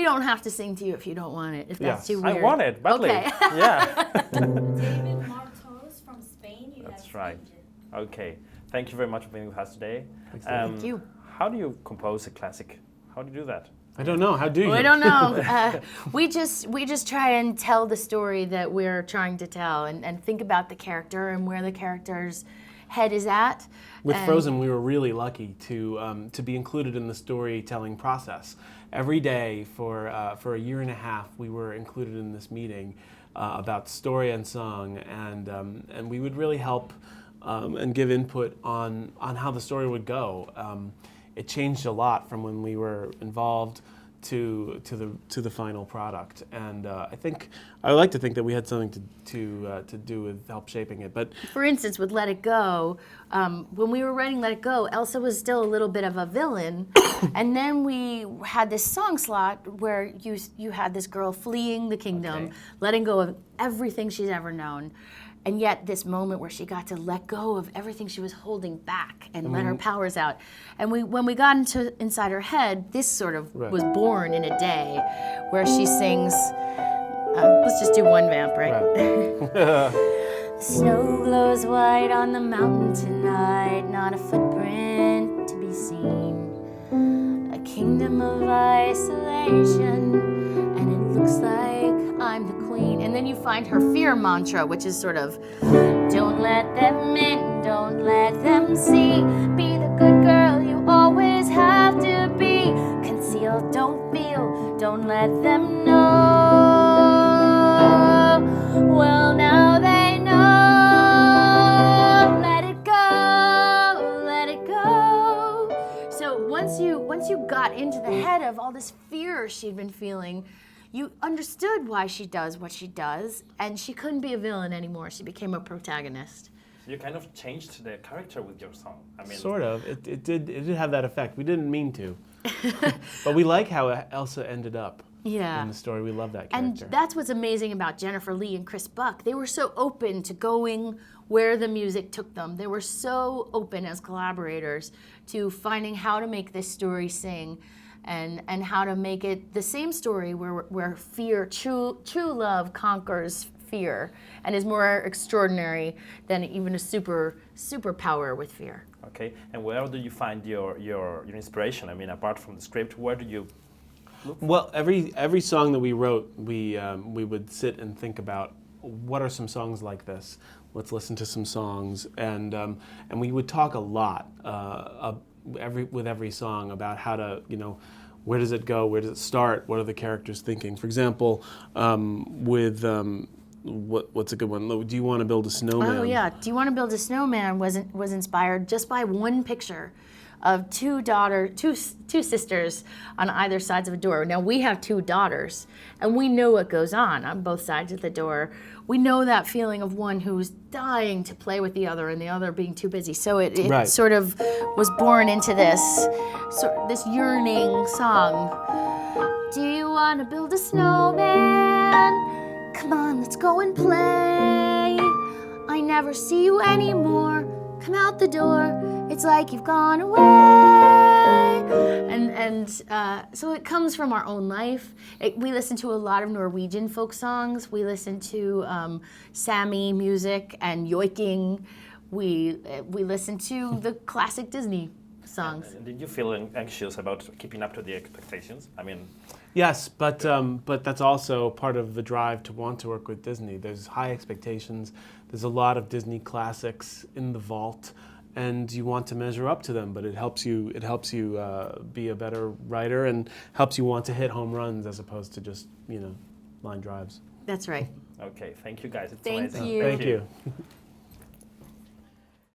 don't have to sing to you if you don't want it, if that's too weird. I want it, badly. Okay. Yeah. David Martos from Spain. That's right. Okay. Thank you very much for being with us today. Thank you. How do you compose a classic? How do you do that? I don't know. How do you? I don't know. We just try and tell the story that we're trying to tell, and think about the character and where the character's head is at. With Frozen, we were really lucky to be included in the storytelling process. Every day for a year and a half, we were included in this meeting about story and song, and we would really help and give input on how the story would go. It changed a lot from when we were involved to the final product, and I would like to think that we had something to do with help shaping it. But for instance, with Let It Go, when we were writing Let It Go, Elsa was still a little bit of a villain, and then we had this song slot where you had this girl fleeing the kingdom, letting go of everything she's ever known. And yet this moment where she got to let go of everything she was holding back and let her powers out. And when we got inside her head, this sort of was born in a day where she sings, let's just do one vamp, right? The snow glows white on the mountain tonight, not a footprint to be seen. A kingdom of isolation, and it looks like I'm the queen. And then you find her fear mantra, which is sort of, don't let them in, don't let them see. Be the good girl you always have to be. Conceal, don't feel, don't let them know. Well, now they know. Let it go, let it go. So once you got into the head of all this fear she'd been feeling, you understood why she does what she does, and she couldn't be a villain anymore. She became a protagonist. So you kind of changed the character with your song. I mean, sort of. It did have that effect. We didn't mean to, but we like how Elsa ended up in the story. We love that character. And that's what's amazing about Jennifer Lee and Chris Buck. They were so open to going where the music took them. They were so open as collaborators to finding how to make this story sing. And how to make it the same story where fear, true love conquers fear and is more extraordinary than even a superpower with fear. Okay, and where do you find your inspiration? I mean, apart from the script, where do you look for? Well, every song that we wrote, we would sit and think about what are some songs like this. Let's listen to some songs, and we would talk a lot with every song about how to, where does it go, where does it start, what are the characters thinking. For example, with what's a good one? Do you want to build a snowman? Oh yeah, Do You Want to Build a Snowman was inspired just by one picture of two sisters on either sides of a door. Now we have two daughters, and we know what goes on both sides of the door. We know that feeling of one who's dying to play with the other and the other being too busy. So it sort of was born into this yearning song. Do you want to build a snowman? Come on, let's go and play. I never see you anymore. Come out the door. It's like you've gone away. And so it comes from our own life. We listen to a lot of Norwegian folk songs. We listen to Sami music and yoiking. We listen to the classic Disney songs. And did you feel anxious about keeping up to the expectations? I mean, yes, but that's also part of the drive to want to work with Disney. There's high expectations. There's a lot of Disney classics in the vault, and you want to measure up to them. But it helps you be a better writer and helps you want to hit home runs as opposed to just line drives. That's right. Okay, thank you guys. It's Thank amazing. you. Thank you.